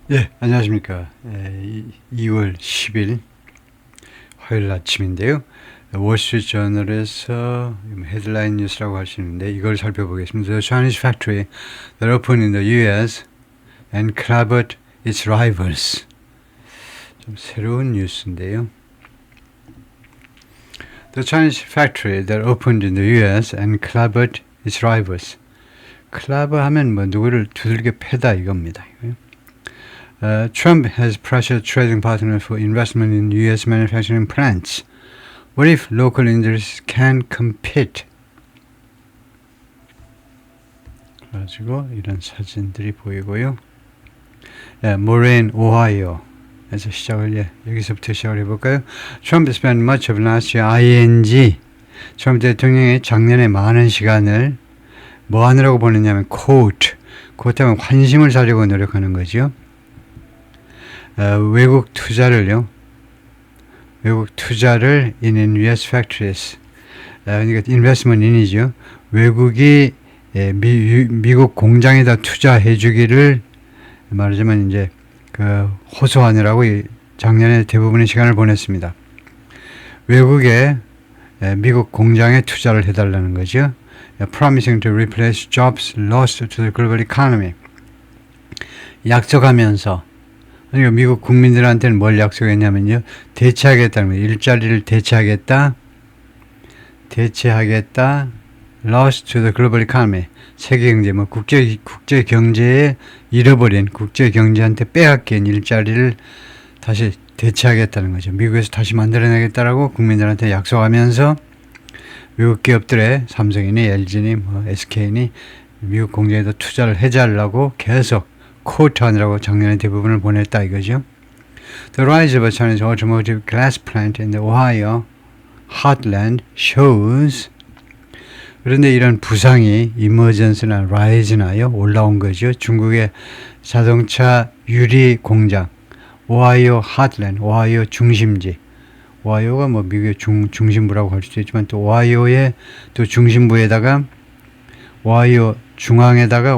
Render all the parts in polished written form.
예, 안녕하십니까. 2월 10일 화요일 아침인데요. 월스트리트저널에서 헤드라인 뉴스라고 할 수 있는데 이걸 살펴보겠습니다. The Chinese factory that opened in the U.S. and clobbered its rivals. 좀 새로운 뉴스인데요. The Chinese factory that opened in the U.S. and clobbered its rivals. 클라버 하면 뭐 누구를 두들겨 패다 이겁니다. Trump has pressured trading partners for investment in U.S. manufacturing plants. What if local industries can compete? 가지고 이런 사진들이 보이고요. 모레인 오하이오에서 여기서부터 시작을 해볼까요? Trump spent much of last year ing. 트럼프 대통령이 작년에 많은 시간을 뭐 하느라고 보냈냐면 코트하면 환심을 사려고 노력하는 거죠. 외국 투자를 in U.S. factories. 그러니까 investment in이죠. 외국이 미국 공장에다 투자해 주기를 말하자면 이제 호소하느라고 작년에 대부분의 시간을 보냈습니다. 외국에 미국 공장에 투자를 해달라는 거죠. Promising to replace jobs lost to the global economy. 약속하면서 그러니까 미국 국민들한테는 뭘 약속했냐면요. 대체하겠다는 거예요. 일자리를 대체하겠다. Lost to the global economy. 세계 경제, 국제 경제에 잃어버린, 국제 경제한테 빼앗긴 일자리를 다시 대체하겠다는 거죠. 미국에서 다시 만들어내겠다라고 국민들한테 약속하면서 미국 기업들의 삼성이니 LG니 SK니 미국 공장에다 투자를 해달라고 계속 코트하느라고 작년에 대부분을 보냈다 이거죠. The rise of a Chinese automotive glass plant in the Ohio heartland shows. 그런데 이런 부상이 emergence나 rise나요 올라온 거죠. 중국의 자동차 유리 공장 오하이오 heartland, 오하이오 중심지. 오하이오가 미국의 중심부라고 할 수도 있지만 또 오하이오의 또 중심부에다가 오하이오 중앙에다가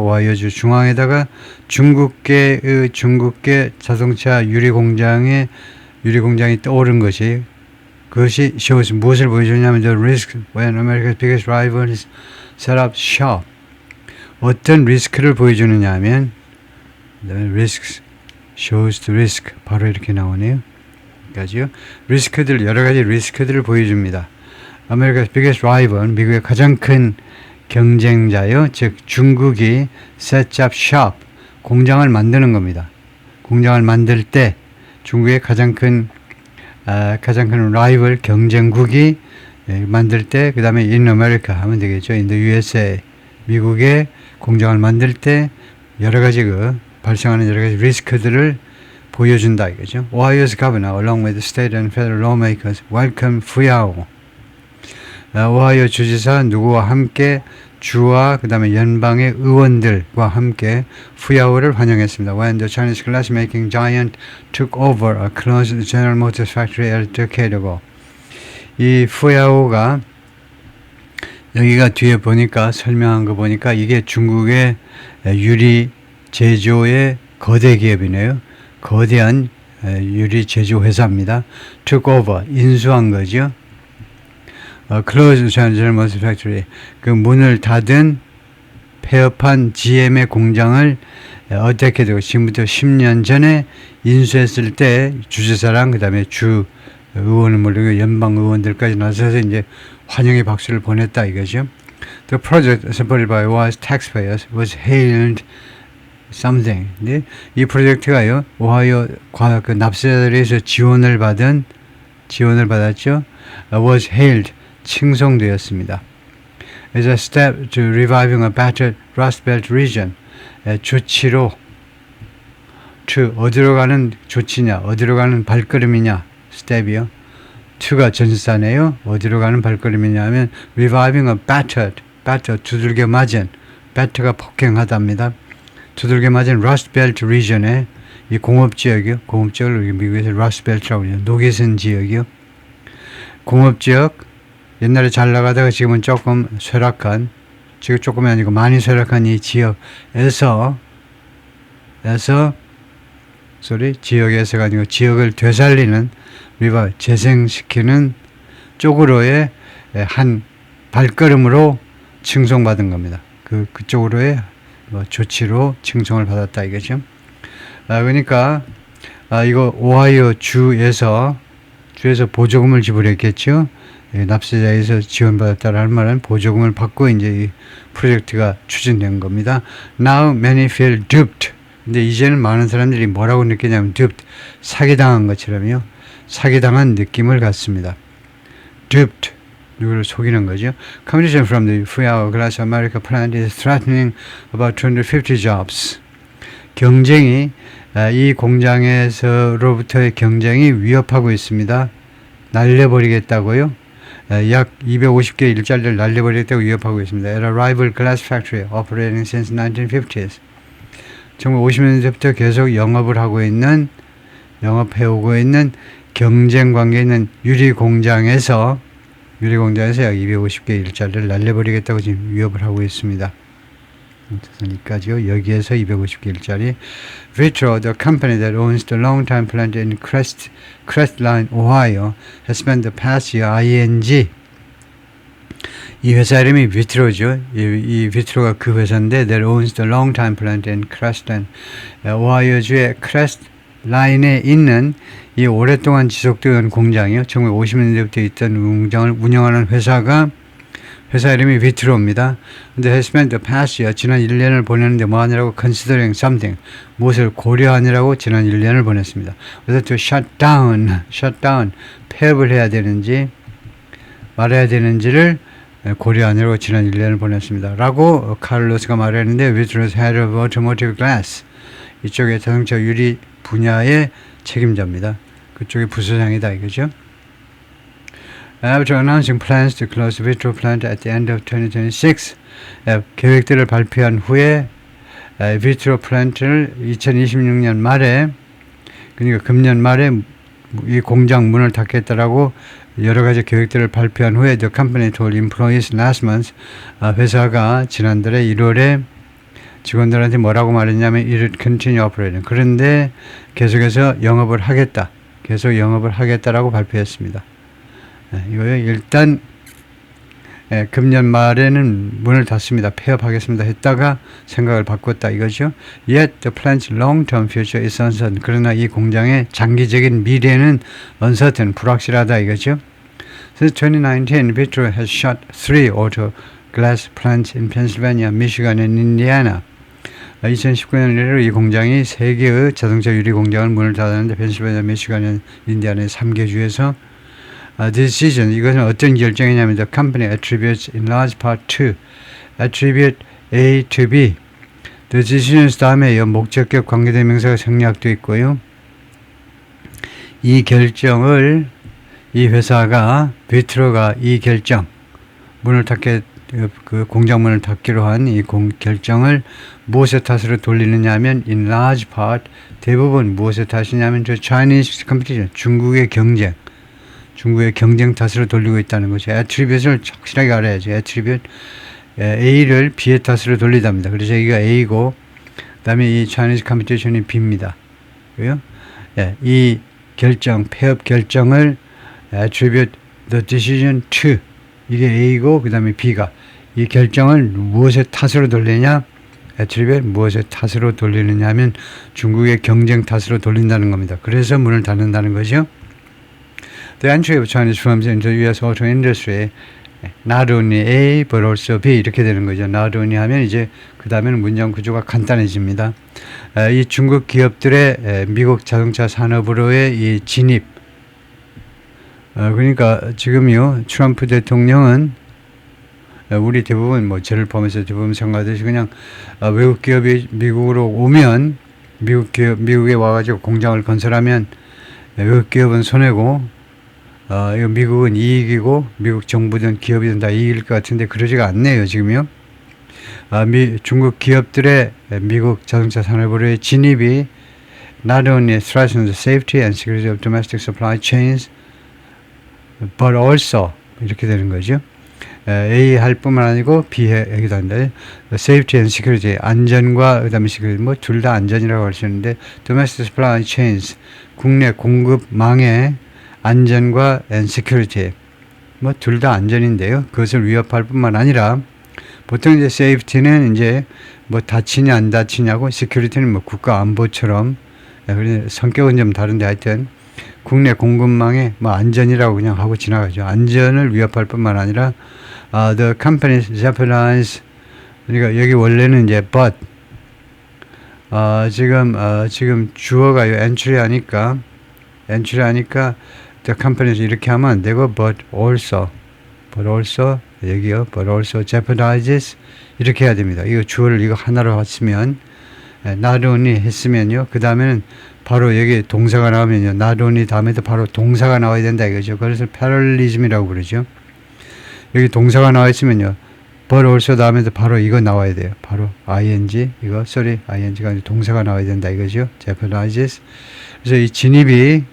중국계 자동차 유리 공장이 떠오른 것이 그것이 shows 무엇을 보여주냐면 the risk when America's biggest rivals set up shop. 어떤 리스크를 보여주느냐 하면 risks shows the risk 바로 이렇게 나오네요. 그러니까요. 여러 가지 리스크들을 보여줍니다. America's biggest rival, 미국의 가장 큰 경쟁자요. 즉 중국이 set up shop, 공장을 만드는 겁니다. 공장을 만들 때 중국의 가장 큰 라이벌 경쟁국이 만들 때 그 다음에 in America 하면 되겠죠. in the USA, 미국의 공장을 만들 때 발생하는 여러 가지 리스크들을 보여준다 이거죠. Ohio's governor, along with the state and federal lawmakers, welcome Fuyao. 오하이오 주지사 누구와 함께 주와 그 다음에 연방의 의원들과 함께 푸야오를 환영했습니다. When the Chinese glassmaking giant took over a closed General Motors factory a decade ago. 이 푸야오가 여기가 뒤에 설명한 거 보니까 이게 중국의 유리 제조의 거대 기업이네요. 거대한 유리 제조 회사입니다. took over, 인수한 거죠. Closed General Motors Factory. 그 문을 닫은 폐업한 GM의 공장을 어떻게 되고 지금부터 10년 전에 인수했을 때 주지사랑 그 다음에 주 의원을 물리고 연방 의원들까지 나서서 이제 환영의 박수를 보냈다 이거죠. The project supported by Ohio's taxpayers was hailed something. 네? 이 프로젝트가요. 오하이오 그 납세자들에서 지원을 받았죠. Was hailed. 칭송되었습니다. As a step to reviving a battered Rust Belt region. 조치로 어디로 가는 조치냐, 어디로 가는 발걸음이냐, step이요. to가 전사네요. 어디로 가는 발걸음이냐 하면 reviving a battered, 두들겨 맞은, batter가 폭행하답니다. 두들겨 맞은 Rust Belt region에 이 공업지역을 미국에서 Rust Belt라고 해요. 녹이슨 지역이요. 공업지역 옛날에 잘 나가다가 지금은 조금 쇠락한, 지금 조금이 아니고 많이 쇠락한 이 지역에서 소리, 지역에서가 아니고 지역을 되살리는 리바 재생시키는 쪽으로의 한 발걸음으로 칭송받은 겁니다. 그쪽으로의 조치로 칭송을 받았다 이거죠. 그러니까 이거 오하이오 주에서 보조금을 지불했겠죠. 납세자에서 지원받았다라는 말은 보조금을 받고 이제 이 프로젝트가 추진된 겁니다. Now many feel duped. 근데 이제는 많은 사람들이 뭐라고 느끼냐면 duped, 사기당한 것처럼요. 사기당한 느낌을 갖습니다. duped, 누구를 속이는 거죠. Competition from the Free Hourglass America plant is threatening about 250 jobs. 경쟁이 이 공장에서로부터의 경쟁이 위협하고 있습니다. 날려버리겠다고요. 약 250개 일자리를 날려버리겠다고 위협하고 있습니다. At a rival glass factory operating since 1950s. 1950년대부터 계속 영업해오고 있는 경쟁 관계에 있는 유리 공장에서 약 250개 일자리를 날려버리겠다고 지금 위협을 하고 있습니다. 여기까지요. 여기에서 250개 일자리. Vitro, the company that owns the long-time plant in Crestline, Ohio, has spent the past year, ing. 이 회사 이름이 비트로죠. 이 비트로가 그 회사인데 that owns the long-time plant in Crestline, 오하이오주의 크레스트라인에 있는 이 오랫동안 지속되던 공장이요. 1950년대부터 있던 공장을 운영하는 회사 이름이 비트로입니다. 근데 has spent the past year, 지난 1년을 보냈는데 뭐 하느라고 considering something, 무엇을 고려하느라고 지난 1년을 보냈습니다. 그래서 to shut down, 폐업을 해야 되는지 말해야 되는지를 고려하느라고 지난 1년을 보냈습니다. 라고 카를로스가 말했는데 비트로's head of automotive glass, 이쪽에 자동차 유리 분야의 책임자입니다. 그쪽의 부서장이다 이거죠. After announcing plans to close the Vitro plant at the end of 2026, 계획들을 발표한 후에 비트로 플랜트를 2026년 말에, 그러니까 금년 말에 이 공장 문을 닫겠다라고 여러 가지 계획들을 발표한 후에 the company told employees last month, 회사가 지난달에 1월에 직원들한테 뭐라고 말했냐면 it would continue operating. 그런데 계속 영업을 하겠다라고 발표했습니다. 이거요. 일단 금년 말에는 문을 닫습니다. 폐업하겠습니다. 했다가 생각을 바꿨다 이거죠. Yet the plant's long-term future is uncertain. 그러나 이 공장의 장기적인 미래는 uncertain, 불확실하다 이거죠. Since 2019, Vitro has shut 3 auto glass plants in Pennsylvania, Michigan, and Indiana. 2019년 이래로 이 공장이 3개의 자동차 유리 공장을 문을 닫았는데 펜실베니아, 미시간, 인디아나 3개 주에서 decision, 이것은 어떤 결정이냐면 the company attributes in large part to attribute A to B. The decisions 다음에 목적격 관계대명사가 생략되어 있고요. 이 결정을 이 회사가 비트로가 이 결정 문을 닫게 그 공장 문을 닫기로 한 이 결정을 무엇의 탓으로 돌리느냐 하면 in large part 대부분 무엇의 탓이냐면 저 Chinese competition 중국의 경쟁 탓으로 돌리고 있다는 거죠. attribute을 확실하게 알아야죠. attribute A를 B의 탓으로 돌리답니다. 그래서 여기가 A고 그다음에 이 Chinese competition이 B입니다. 그래요? 이 결정 폐업 결정을 attribute the decision to 이게 A고 그 다음에 B가 이 결정을 무엇의 탓으로 돌리냐 attribute 무엇의 탓으로 돌리느냐 하면 중국의 경쟁 탓으로 돌린다는 겁니다. 그래서 문을 닫는다는 거죠. The entry of Chinese firms into the U.S. auto industry not only A but also B 이렇게 되는 거죠. not only 하면 이제 그 다음에는 문장 구조가 간단해집니다. 이 중국 기업들의 미국 자동차 산업으로의 이 진입 그러니까 지금요 트럼프 대통령은 우리 대부분 저를 포함해서 대부분 생각하듯이 그냥 외국 기업이 미국으로 오면 미국에 와가지고 공장을 건설하면 외국 기업은 손해고 미국은 이익이고 미국 정부든 기업이든 다 이익일 것 같은데 그러지가 않네요 지금요. 중국 기업들의 미국 자동차 산업으로의 진입이 not only threatens the safety and security of domestic supply chains but also 이렇게 되는 거죠. A 할 뿐만 아니고 B 하기도 한다. Safety and security, 안전과 그다음에 security, 뭐 둘 다 안전이라고 할 수 있는데 domestic supply chains, 국내 공급망의 안전과 and security, 뭐 둘 다 안전인데요. 그것을 위협할 뿐만 아니라 보통 이제 safety는 이제 뭐 다치냐 안 다치냐고, security는 뭐 국가 안보처럼, 성격은 좀 다른데 하여튼 국내 공급망의 뭐 안전이라고 그냥 하고 지나가죠. 안전을 위협할 뿐만 아니라 the companies jeopardize, 그러니까 여기 원래는 이제 but 지금 주어가요 entry 하니까 the companies 이렇게 하면 안 되고 but also 여기요 but also jeopardizes 이렇게 해야 됩니다. 이거 주어를 이거 하나로 했으면 not only 했으면요, 그 다음에는 바로 여기 동사가 나오면요, not only 다음에도 바로 동사가 나와야 된다 이거죠. 그래서 패럴리즘이라고 그러죠. 여기 동사가 나와 있으면요, but also 다음에도 바로 이거 나와야 돼요. 바로 ing, ing가 동사가 나와야 된다 이거죠. jeopardizes. 그래서 이 진입이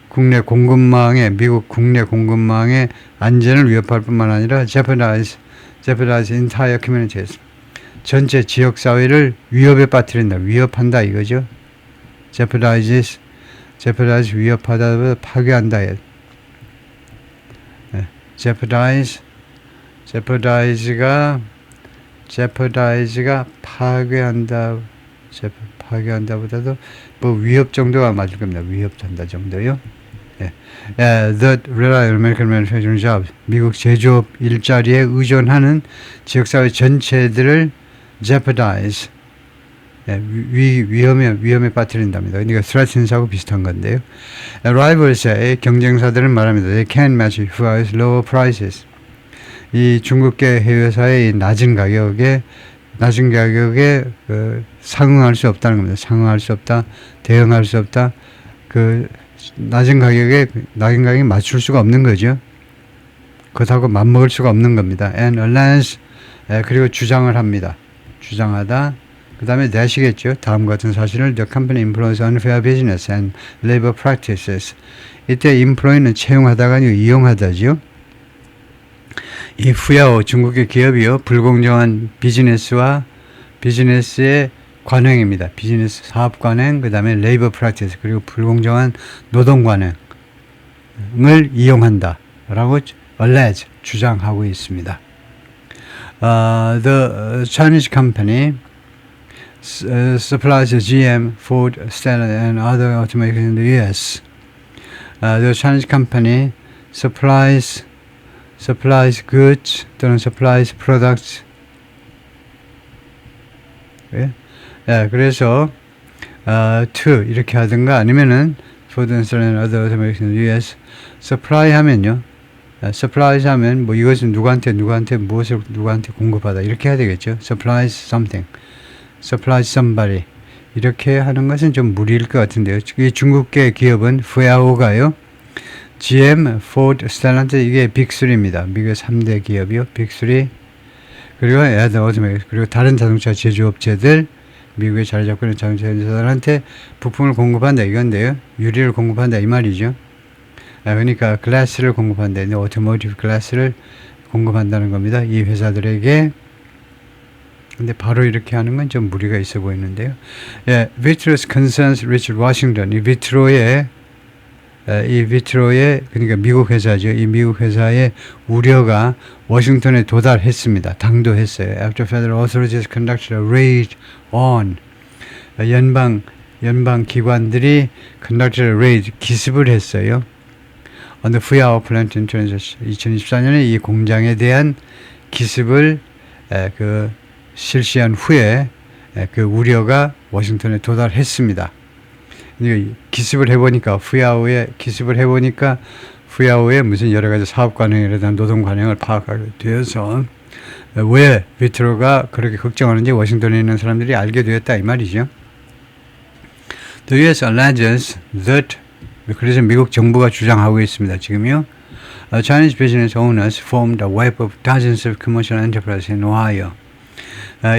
국내 공급망의, 미국 국내 공급망의 안전을 위협할 뿐만 아니라 jeopardize entire communities, 전체 지역 사회를 위협에 빠뜨린다, 위협한다 이거죠. jeopardize 위협하다, 파괴한다. jeopardize가 파괴한다보다도 뭐 위협 정도가 맞을 겁니다. 위협한다 정도요. That rely on American manufacturing jobs, 미국 제조업 일자리에 의존하는 지역사회 전체들을 jeopardize, 위험에 빠뜨린답니다. 그러니까 threatens하고 비슷한 건데요. Rivals의 경쟁사들은 말합니다. They can match with lower prices. 이 중국계 회사의 낮은 가격에 상응할 수 없다는 겁니다. 상응할 수 없다, 대응할 수 없다. 낮은 가격에 맞출 수가 없는 거죠. 그것하고 맞먹을 수가 없는 겁니다. And allege, 그리고 주장을 합니다. 주장하다. 그 다음에 내시겠죠. 다음 같은 사실을 the company employs unfair business and labor practices. 이때 employ는 채용하다가 아니고 이용하다죠. 이 후야오, 중국의 기업이요, 불공정한 비즈니스의 관행입니다. 비즈니스 사업 관행, 그 다음에 레이버 프랙티스, 그리고 불공정한 노동 관행을 이용한다 라고 allege, 주장하고 있습니다. The Chinese company supplies GM, Ford, Stellantis and other automakers in the US. The Chinese company supplies goods 또는 supplies products. 그래서 to 이렇게 하든가 아니면은 Ford and Stellantis and other automakers in the US. supply 하면요, supplies 하면 뭐 이것은 누구한테 무엇을 누구한테 공급하다 이렇게 해야 되겠죠. supplies something, supplies somebody 이렇게 하는 것은 좀 무리일 것 같은데요. 이 중국계 기업은 후야오가요, GM, Ford, Stellantis, 이게 빅3입니다. 미국의 3대 기업이요, 빅3. 그리고 other automakers, 그리고 다른 자동차 제조업체들, 미국에 자리 잡고 있는 자동차 제조사들한테 부품을 공급한다 이건데요. 유리를 공급한다 이 말이죠. 그러니까 글라스를 공급한다. 오토모티브 글라스를 공급한다는 겁니다. 이 회사들에게. 근데 바로 이렇게 하는 건 좀 무리가 있어 보이는데요. Vitro's concerns reached Washington. 이 비트로의 그러니까 미국 회사죠. 이 미국 회사의 우려가 워싱턴에 도달했습니다. 당도했어요. After federal authorities conducted a raid on, 연방 기관들이 conducted a raid, 기습을 했어요. On the Fuyao plant in 2024년에 이 공장에 대한 기습을 실시한 후에 그 우려가 워싱턴에 도달했습니다. 기습을 해보니까 후야오의 무슨 여러 가지 사업 관행이라든가 노동 관행을 파악하게 되어서 왜 비트로가 그렇게 걱정하는지 워싱턴에 있는 사람들이 알게 되었다 이 말이죠. The US alleges that, 그래서 미국 정부가 주장하고 있습니다. 지금요. Chinese business owners formed a web of dozens of commercial enterprises in Ohio.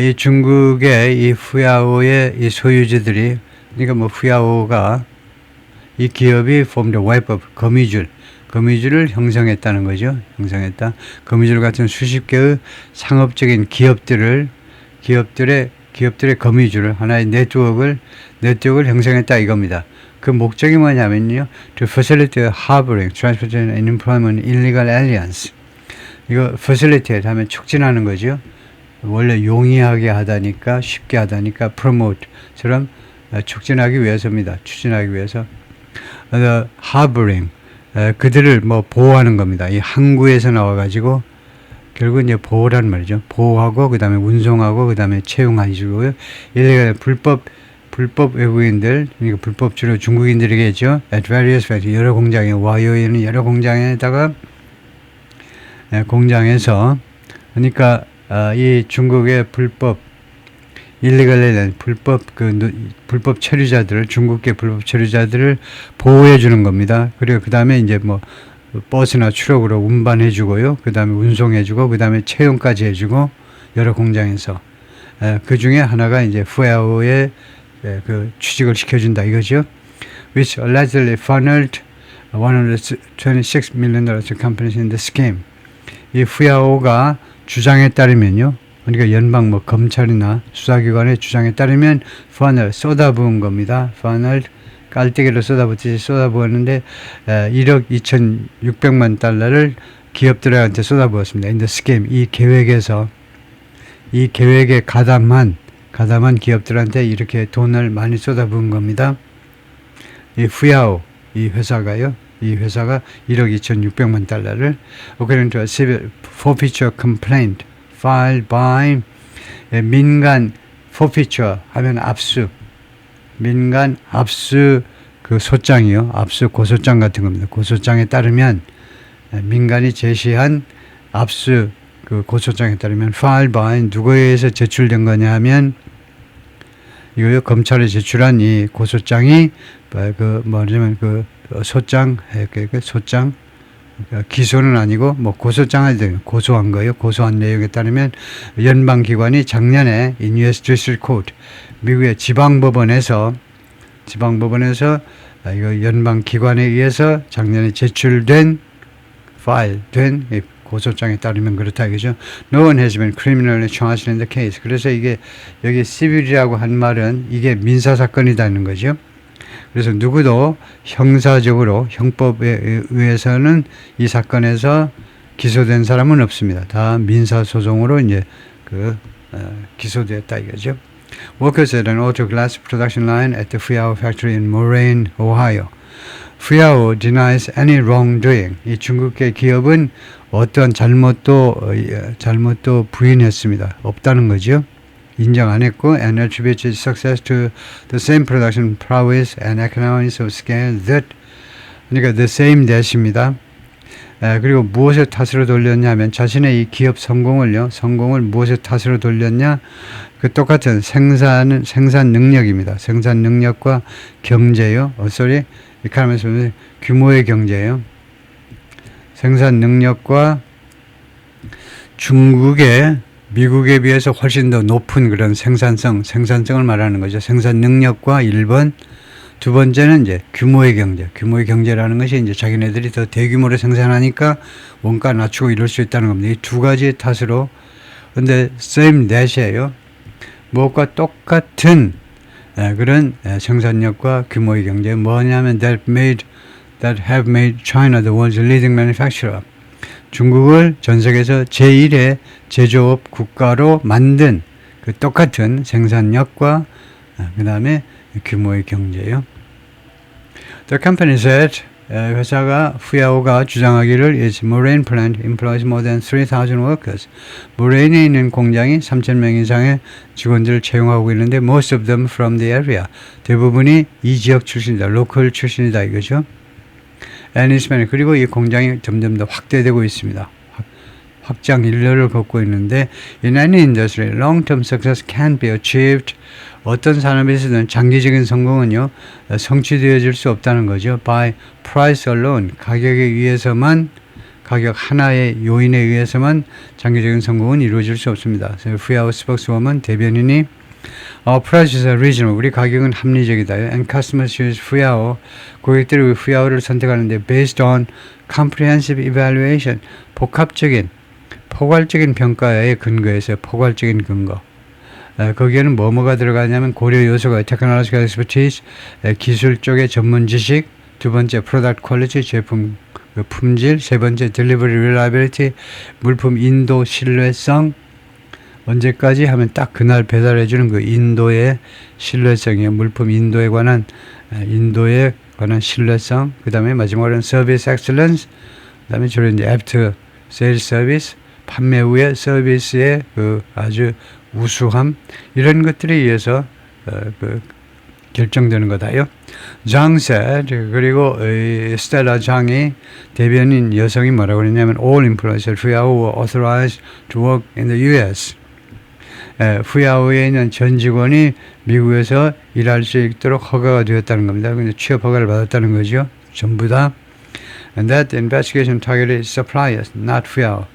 이 중국의 이 후야오의 이 소유주들이, 그러니까 뭐 후야오가 이 기업이 formed a web of 거미줄 거미줄을 형성했다는 거죠. 형성했다. 거미줄 같은 수십 개의 상업적인 기업들의 거미줄을 하나의 네트워크를 형성했다 이겁니다. 그 목적이 뭐냐면요. To facilitate harboring, transportation and employment illegal aliens. 이거 facilitate 하면 촉진하는 거죠. 원래 용이하게 하다니까 쉽게 하다니까 promote처럼 촉진하기 위해서입니다. 추진하기 위해서. harboring 그들을 뭐 보호하는 겁니다. 이 항구에서 나와가지고 결국 이제 보호란 말이죠. 보호하고 그 다음에 운송하고 그 다음에 채용하시고요. 이래 불법 외국인들, 그러니까 불법 주로 중국인들이겠죠. At various factories, 여러 공장에 와이어에는 여러 공장에다가 공장에서 그러니까 이 중국의 불법 불법 체류자들을 중국계 불법 체류자들을 보호해 주는 겁니다. 그리고 그 다음에 이제 뭐 버스나 트럭으로 운반해 주고요. 그 다음에 운송해 주고 그 다음에 채용까지 해 주고 여러 공장에서 그 중에 하나가 이제 후야오의 그 취직을 시켜준다 이거죠. Which allegedly funneled $126 million to companies in the scheme. 이 후야오가 주장에 따르면요. 그러니까 연방 뭐 검찰이나 수사기관의 주장에 따르면 funnel 쏟아부은 겁니다. funnel 깔때기로 쏟아붓듯이 쏟아부었는데 1억 2,600만 달러를 기업들한테 쏟아부었습니다. In the scheme 이 계획에 가담한 기업들한테 이렇게 돈을 많이 쏟아부은 겁니다. 이 후야오 이 회사가 1억 2,600만 달러를 according to a civil forfeiture complaint filed by 민간 forfeiture 하면 민간 압수 그 소장이요. 압수 고소장 같은 겁니다. 고소장에 따르면 민간이 제시한 압수 그 고소장에 따르면 filed by 누구에 의해서 제출된 거냐 하면 이거요. 검찰에 제출한 이 고소장이 그 뭐냐면 그 소장 기소는 아니고 뭐 고소장을 고소한 거예요. 고소한 내용에 따르면 연방기관이 작년에 in US District Court 미국의 지방법원에서 이거 연방기관에 의해서 작년에 제출된 파일된 고소장에 따르면 그렇다 이거죠. No one has been criminally charged in the case. 그래서 이게 여기 시빌이라고 한 말은 이게 민사 사건이라는 거죠. 그래서 누구도 형사적으로 형법에 의해서는 이 사건에서 기소된 사람은 없습니다. 다 민사 소송으로 이제 기소됐다 이거죠. Workers at an auto glass production line at the Fuyao factory in Moraine, Ohio. Fuyao denies any wrongdoing. 이 중국계 기업은 어떠한 잘못도 부인했습니다. 없다는 거죠. 인정 안 했고 and attributes its success to the same production prowess and economies of scale that 그러니까 the same that입니다. 그리고 무엇을 탓으로 돌렸냐면 자신의 이 기업 성공을 무엇을 탓으로 돌렸냐 그 똑같은 생산 능력입니다. 생산 능력과 경제요. 이카라면서 규모의 경제요. 생산 능력과 미국에 비해서 훨씬 더 높은 그런 생산성을 말하는 거죠. 생산 능력과 1번, 두 번째는 이제 규모의 경제라는 것이 이제 자기네들이 더 대규모로 생산하니까 원가 낮추고 이럴 수 있다는 겁니다. 이 두 가지의 탓으로, 근데 same that이에요. 무엇과 똑같은 그런 생산력과 규모의 경제, 뭐냐면 that have made China the world's leading manufacturer. 중국을 전 세계에서 제1의 제조업 국가로 만든 그 똑같은 생산력과 그 다음에 규모의 경제요. The company said, 회사가 후야오가 주장하기를 its Moraine plant employs more than 3,000 workers. 모레인에 있는 공장이 3,000명 이상의 직원들을 채용하고 있는데 most of them from the area. 대부분이 이 지역 출신이다. 로컬 출신이다 이거죠. 그리고 이 공장이 점점 더 확대되고 있습니다. 확장 일로를 걷고 있는데 in any industry, long-term success can be achieved. 어떤 산업에서는 장기적인 성공은요 성취되어질 수 없다는 거죠. By price alone, 가격 하나의 요인에 의해서만 장기적인 성공은 이루어질 수 없습니다. 후야오 스포크스워먼 대변인이 Our prices are reasonable. 우리 가격은 합리적이다요. And customers choose 후야오. 고객들이 후야오를 선택하는데 based on comprehensive evaluation. 복합적인, 포괄적인 평가에 근거해서 포괄적인 근거. 거기에는 뭐가 들어가냐면 고려 요소가 technological expertise, 기술 쪽의 전문 지식, 두 번째 product quality, 제품 품질, 세 번째 delivery reliability, 물품 인도 신뢰성. 언제까지 하면 딱 그날 배달해 주는 그 인도의 신뢰성이에요. 물품 인도에 관한 신뢰성. 그다음에 마지막으로는 service excellence. 그다음에 주로 이제 after sales service, 판매 후에 서비스의 그 아주 우수함, 이런 것들에 의해서 결정되는 거다요. 장 said, 그리고 스텔라 장이 대변인 여성이 뭐라고 그랬냐면 all employees at Fuyao were authorized to work in the U.S. 후야오에 있는 전 직원이 미국에서 일할 수 있도록 허가가 되었다는 겁니다. 근데 취업 허가를 받았다는 거죠. 전부 다. And that investigation targeted suppliers, not Fuyao.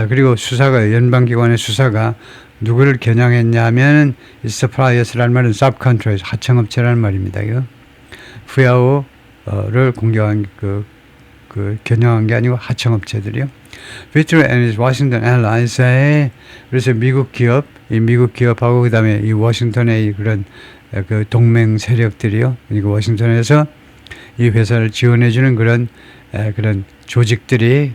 그리고 수사가, 연방기관의 수사가 누구를 겨냥했냐면 suppliers라는 말은 subcontractors, 하청업체라는 말입니다. 후야오를 공격한 겨냥한 게 아니고 하청업체들이요. Vitro and his Washington allies. 그래서 미국 기업하고 그 다음에 이 워싱턴의 그런 그 동맹 세력들이요. 그리고 워싱턴에서 이 회사를 지원해주는 그런 조직들이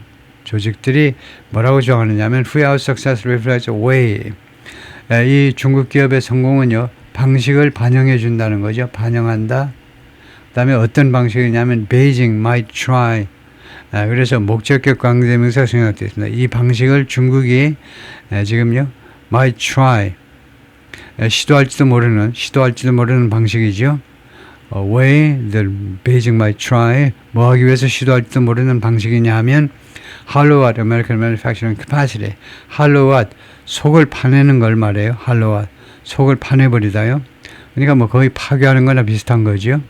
뭐라고 주장하느냐면 Fuyao success reflects way. 이 중국 기업의 성공은요, 방식을 반영해 준다는 거죠. 반영한다. 그 다음에 어떤 방식이냐면 Beijing might try. 그래서 목적격 관계대명사가 생각되어 있습니다. 이 방식을 중국이 지금요 might try, 시도할지도 모르는 방식이죠. way the Beijing might try, 뭐 하기 위해서 시도할지도 모르는 방식이냐 하면 hollow out American manufacturing capacity. hollow out, 속을 파내는 걸 말해요. hollow out, 속을 파내버리다요. 그러니까 뭐 거의 파괴하는 거나 비슷한 거죠.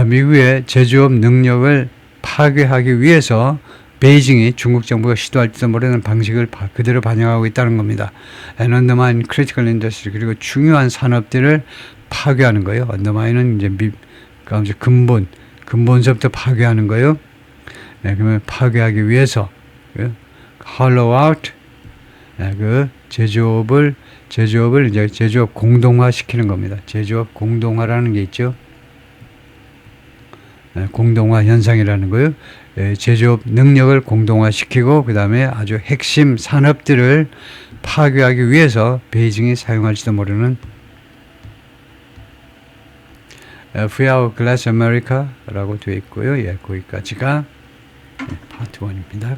미국의 제조업 능력을 파괴하기 위해서 베이징이 중국 정부가 시도할지도 모르는 방식을 그대로 반영하고 있다는 겁니다. And undermine critical industry, 그리고 중요한 산업들을 파괴하는 거예요. undermine은 이제 근본서부터 파괴하는 거예요. 그러면 파괴하기 위해서 hollow out, 그 제조업을 이제 제조업 공동화 시키는 겁니다. 제조업 공동화라는 게 있죠. 공동화 현상이라는 거예요. 제조업 능력을 공동화시키고 그 다음에 아주 핵심 산업들을 파괴하기 위해서 베이징이 사용할지도 모르는 Fuyao Glass America라고 되어 있고요. 거기까지가 파트 1입니다.